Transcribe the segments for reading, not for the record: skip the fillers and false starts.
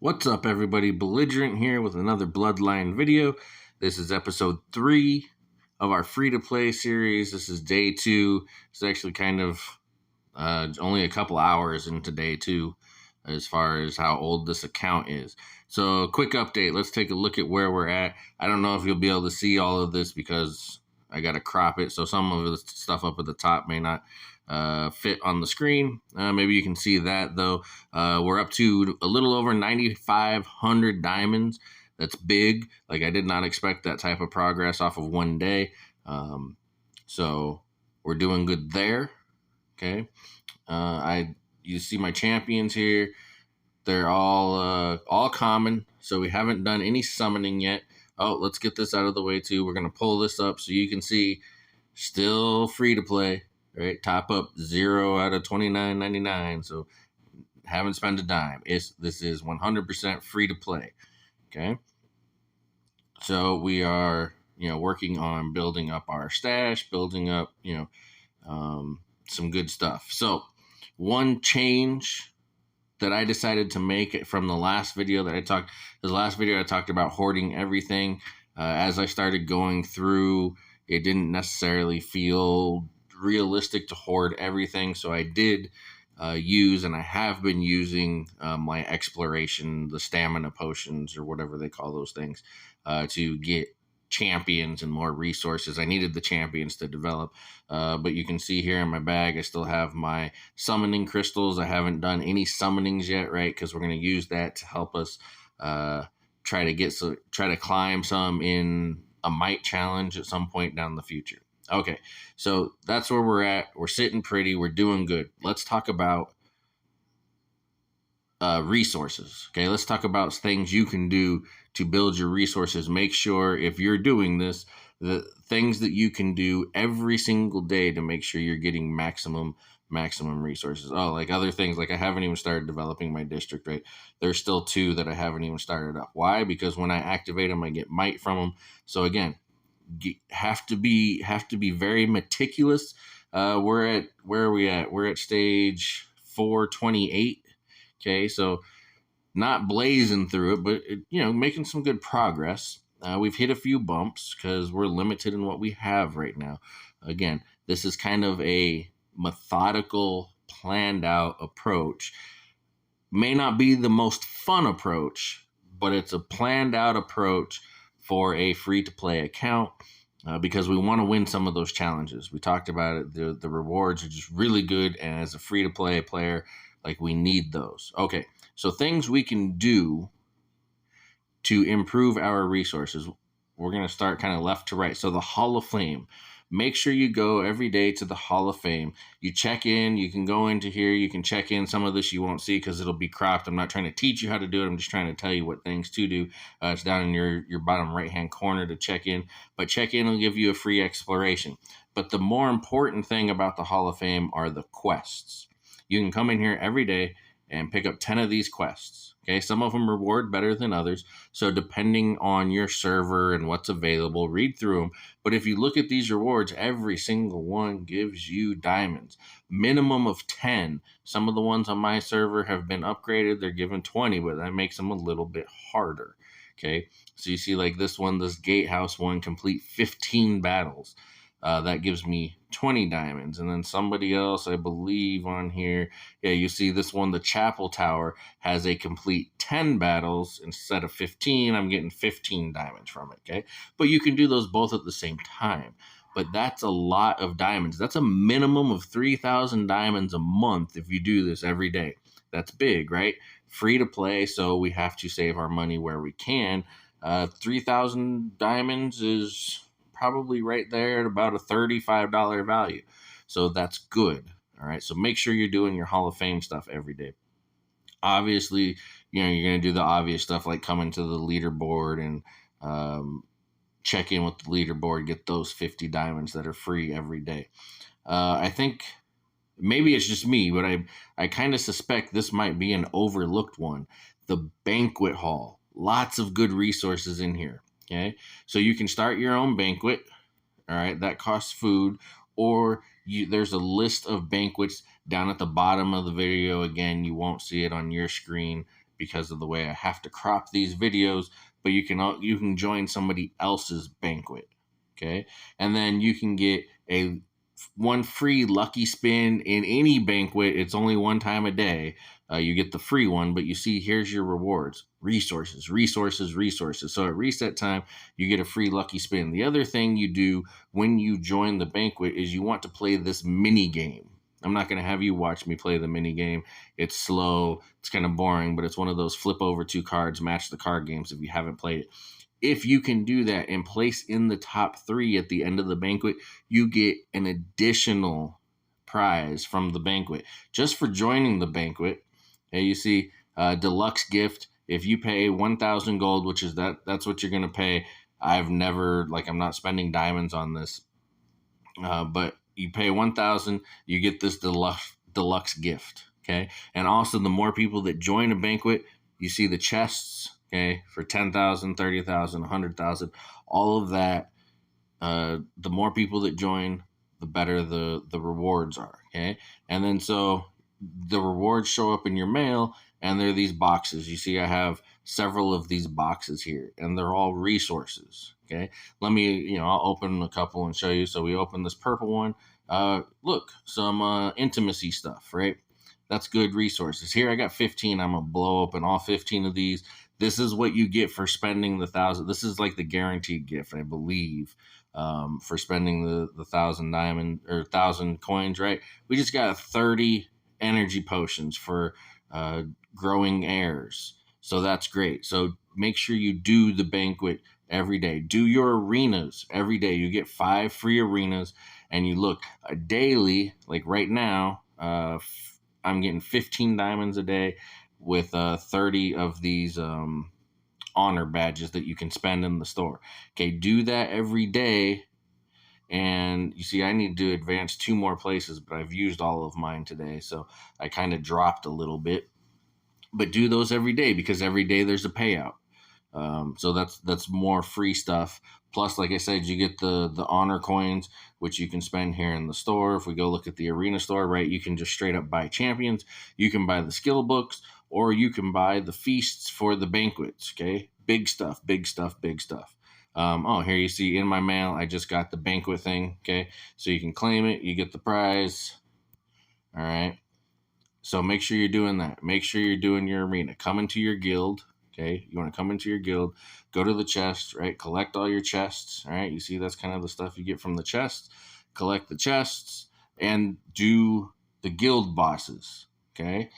What's up, everybody? Belligerent here with another Bloodline video. This is episode 3 of our free-to-play series. This is day 2. It's actually kind of only a couple hours into day 2 as far as how old this account is. So, quick update. Let's take a look at where we're at. I don't know if you'll be able to see all of this because I got to crop it, so some of the stuff up at the top may not fit on the screen. Maybe you can see that, though. We're up to a little over 9,500 diamonds. That's big. Like, I did not expect that type of progress off of one day. So we're doing good there. Okay. You see my champions here. They're all common, so we haven't done any summoning yet. Oh, let's get this out of the way, too. We're going to pull this up so you can see still free to play. Right, top up 0 out of $29.99. So haven't spent a dime. This is 100% free to play. Okay. So we are, working on building up our stash, building up, some good stuff. So one change that I decided to make from the last video that I talked about hoarding everything. As I started going through, it didn't necessarily feel realistic to hoard everything, so I did use, and I have been using my exploration, the stamina potions or whatever they call those things, to get champions and more resources. I needed the champions to develop, but you can see here in my bag I still have my summoning crystals. I haven't done any summonings yet, right, because we're going to use that to help us try to climb some in a might challenge at some point down the future. Okay, so that's where we're at. We're sitting pretty. We're doing good. Let's talk about resources. Okay, let's talk about things you can do to build your resources. Make sure if you're doing this, the things that you can do every single day to make sure you're getting maximum resources. Oh, like other things, like I haven't even started developing my district, right? There's still 2 that I haven't even started up. Why? Because when I activate them, I get might from them. So again, have to be very meticulous. Where are we at? We're at stage 428. Okay, so not blazing through it, but making some good progress. We've hit a few bumps because we're limited in what we have right now. Again, this is kind of a methodical, planned out approach. May not be the most fun approach, but it's a planned out approach for a free-to-play account because we want to win some of those challenges. We talked about it. The rewards are just really good, and as a free-to-play player, like, we need those. Okay, so things we can do to improve our resources. We're going to start kind of left to right. So the Hall of Fame. Make sure you go every day to the Hall of Fame. You check in. You can go into here. You can check in. Some of this you won't see because it'll be cropped. I'm not trying to teach you how to do it. I'm just trying to tell you what things to do. It's down in your bottom right-hand corner to check in. But check in will give you a free exploration. But the more important thing about the Hall of Fame are the quests. You can come in here every day and pick up 10 of these quests. Okay, some of them reward better than others. So depending on your server and what's available, read through them. But if you look at these rewards, every single one gives you diamonds. Minimum of 10. Some of the ones on my server have been upgraded. They're given 20, but that makes them a little bit harder. Okay, so you see like this one, this gatehouse one, complete 15 battles. That gives me 20 diamonds. And then somebody else, I believe on here, you see this one, the Chapel Tower, has a complete 10 battles instead of 15. I'm getting 15 diamonds from it, okay? But you can do those both at the same time. But that's a lot of diamonds. That's a minimum of 3,000 diamonds a month if you do this every day. That's big, right? Free to play, so we have to save our money where we can. 3,000 diamonds is probably right there at about a $35 value. So that's good. All right. So make sure you're doing your Hall of Fame stuff every day. Obviously, you're going to do the obvious stuff like coming to the leaderboard and check in with the leaderboard, get those 50 diamonds that are free every day. I think maybe it's just me, but I kind of suspect this might be an overlooked one. The Banquet Hall. Lots of good resources in here. Okay, so you can start your own banquet. All right, that costs food, or there's a list of banquets down at the bottom of the video. Again, you won't see it on your screen. because of the way I have to crop these videos, but you can join somebody else's banquet. Okay. And then you can get a one free lucky spin in any banquet. It's only one time a day. You get the free one, but you see, here's your rewards: resources, resources, resources. So at reset time, you get a free lucky spin. The other thing you do when you join the banquet is you want to play this mini game. I'm not going to have you watch me play the mini game. It's slow, it's kind of boring, but it's one of those flip over two cards, match the card games if you haven't played it. If you can do that and place in the top 3 at the end of the banquet, you get an additional prize from the banquet just for joining the banquet. Okay, you see, deluxe gift. If you pay 1,000 gold, which is that's what you're going to pay. I've never, I'm not spending diamonds on this, but you pay 1,000, you get this deluxe gift. Okay, and also the more people that join a banquet, you see the chests. Okay, for 10,000, 30,000, 100,000, all of that. The more people that join, the better the rewards are. Okay, and then so the rewards show up in your mail, and they're these boxes. You see, I have several of these boxes here, and they're all resources. Okay, let me, I'll open a couple and show you. So we open this purple one. Look, some intimacy stuff, right? That's good resources. Here I got 15. I'm gonna blow open all 15 of these. This is what you get for spending the 1,000. This is like the guaranteed gift, I believe, for spending the 1,000 diamond or 1,000 coins, right? We just got 30 energy potions for growing heirs. So that's great. So make sure you do the banquet every day. Do your arenas every day. You get 5 free arenas, and you look daily, like right now, I'm getting 15 diamonds a day with 30 of these honor badges that you can spend in the store. Okay, do that every day. And you see, I need to advance 2 more places, but I've used all of mine today. So I kind of dropped a little bit. But do those every day, because every day there's a payout. So that's more free stuff. Plus, like I said, you get the honor coins, which you can spend here in the store. If we go look at the arena store, right, you can just straight up buy champions. You can buy the skill books, or you can buy the feasts for the banquets. Okay, big stuff, big stuff, big stuff. Here you see in my mail, I just got the banquet thing. Okay, so you can claim it, you get the prize. All right. So make sure you're doing that. Make sure you're doing your arena. Come into your guild. Okay, you want to come into your guild, go to the chest, right? Collect all your chests. All right, you see that's kind of the stuff you get from the chests. Collect the chests and do the guild bosses. Okay,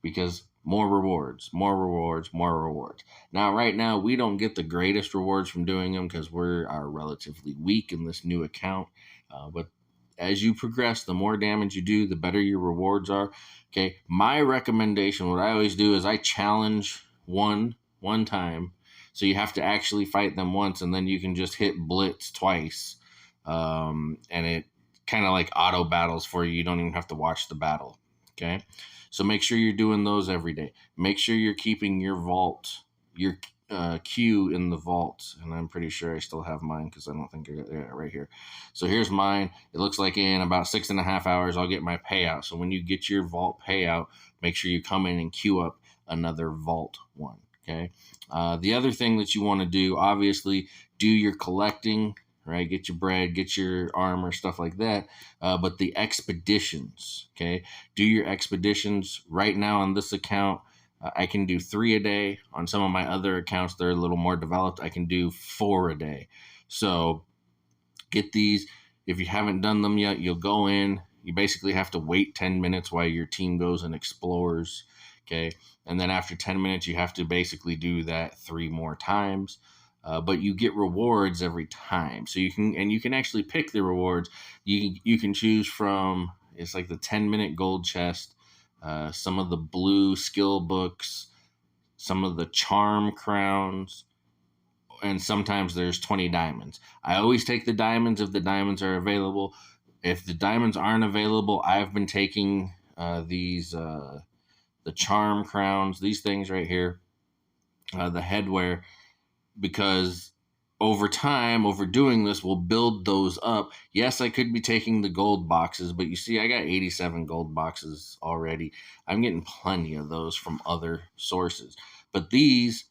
because more rewards, more rewards, more rewards. Now, right now, we don't get the greatest rewards from doing them because we are relatively weak in this new account. But as you progress, the more damage you do, the better your rewards are. Okay, my recommendation, what I always do is I challenge one time. So you have to actually fight them once, and then you can just hit blitz twice. And it kind of like auto battles for you. You don't even have to watch the battle. Okay, so make sure you're doing those every day. Make sure you're keeping your vault, your queue in the vault. And I'm pretty sure I still have mine because I don't think I got it right here. So here's mine. It looks like in about 6.5 hours, I'll get my payout. So when you get your vault payout, make sure you come in and queue up another vault one. Okay. The other thing that you want to do, obviously, do your collecting, right? Get your bread, get your armor, stuff like that. But the expeditions, okay? Do your expeditions. Right now on this account, I can do 3 a day. On some of my other accounts, they're a little more developed. I can do 4 a day. So get these. If you haven't done them yet, you'll go in. You basically have to wait 10 minutes while your team goes and explores. Okay. And then after 10 minutes, you have to basically do that 3 more times. But you get rewards every time. So you can actually pick the rewards. You can choose from, it's like the 10-minute gold chest, some of the blue skill books, some of the charm crowns, and sometimes there's 20 diamonds. I always take the diamonds if the diamonds are available. If the diamonds aren't available, I've been taking these the charm crowns, these things right here, the headwear, because over time, over doing this, we'll build those up. Yes, I could be taking the gold boxes, but you see, I got 87 gold boxes already. I'm getting plenty of those from other sources. But these,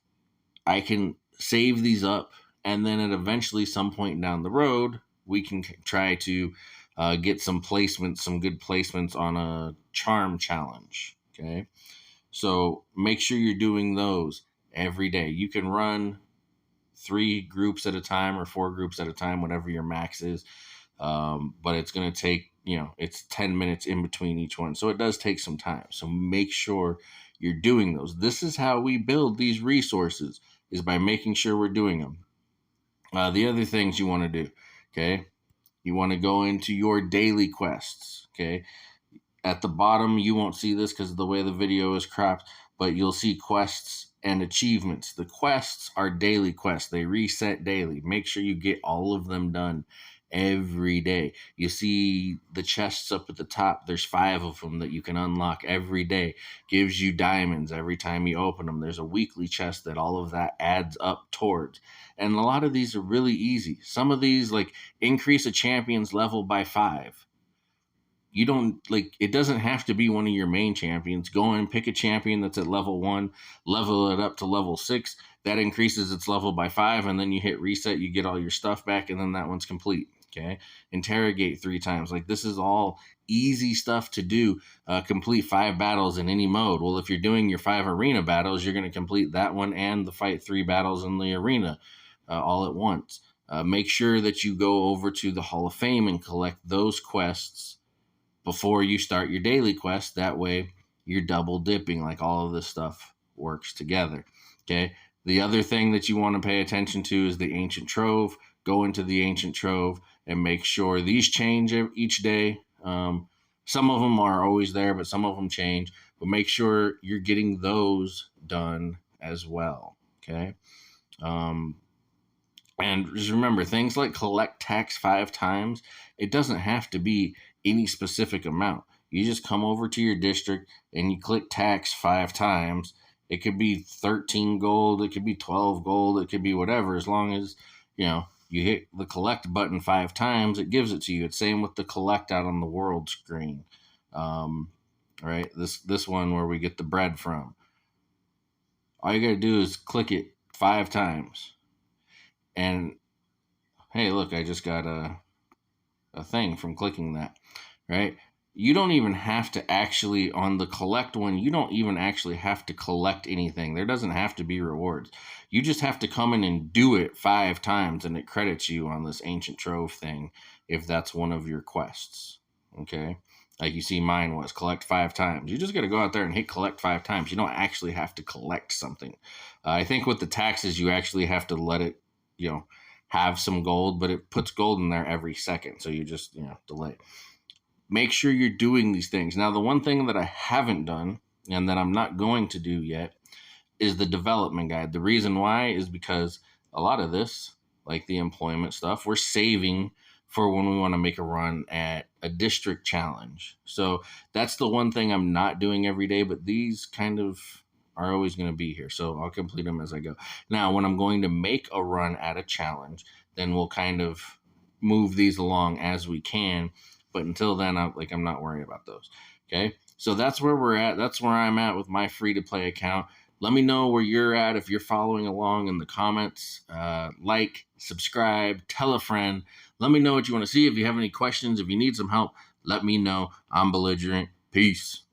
I can save these up, and then at eventually some point down the road, we can try to get some placements, some good placements on a charm challenge. Okay. So make sure you're doing those every day. You can run 3 groups at a time or 4 groups at a time, whatever your max is. But it's going to take, it's 10 minutes in between each one. So it does take some time. So make sure you're doing those. This is how we build these resources, is by making sure we're doing them. The other things you want to do, okay? You want to go into your daily quests, okay? At the bottom, you won't see this because of the way the video is cropped, but you'll see quests and achievements. The quests are daily quests. They reset daily. Make sure you get all of them done every day. You see the chests up at the top. There's 5 of them that you can unlock every day. Gives you diamonds every time you open them. There's a weekly chest that all of that adds up towards. And a lot of these are really easy. Some of these, like, increase a champion's level by 5. You don't, like, it doesn't have to be one of your main champions. Go and pick a champion that's at level 1, level it up to level 6. That increases its level by 5, and then you hit reset, you get all your stuff back, and then that one's complete. Okay. Interrogate 3 times. Like, this is all easy stuff to do. Complete 5 battles in any mode. Well, if you're doing your 5 arena battles, you're going to complete that one and the fight 3 battles in the arena all at once. Make sure that you go over to the Hall of Fame and collect those quests before you start your daily quest. That way you're double dipping, like all of this stuff works together. Okay. The other thing that you want to pay attention to is the Ancient Trove. Go into the Ancient Trove and make sure these change each day. Some of them are always there, but some of them change. But make sure you're getting those done as well. Okay. And just remember, things like collect tax 5 times, it doesn't have to be any specific amount. You just come over to your district and you click tax 5 times. It could be 13 gold, it could be 12 gold, it could be whatever. As long as, you hit the collect button 5 times, it gives it to you. It's same with the collect out on the world screen. Right? This one where we get the bread from. All you got to do is click it 5 times. And hey, look, I just got a thing from clicking that, right? You don't even have to actually, on the collect one, you don't even actually have to collect anything. There doesn't have to be rewards. You just have to come in and do it 5 times, and it credits you on this Ancient Trove thing if that's one of your quests, okay? Like you see mine was collect 5 times. You just got to go out there and hit collect 5 times. You don't actually have to collect something. I think with the taxes, you actually have to let it, have some gold, but it puts gold in there every second. So you just, delay. Make sure you're doing these things. Now, the one thing that I haven't done and that I'm not going to do yet is the development guide. The reason why is because a lot of this, like the employment stuff, we're saving for when we want to make a run at a district challenge. So that's the one thing I'm not doing every day, but these kind of are always going to be here. So I'll complete them as I go. Now, when I'm going to make a run at a challenge, then we'll kind of move these along as we can. But until then, I'm not worrying about those. Okay. So that's where we're at. That's where I'm at with my free to play account. Let me know where you're at if you're following along in the comments. Like, subscribe, tell a friend. Let me know what you want to see. If you have any questions, if you need some help, let me know. I'm Belligerent. Peace.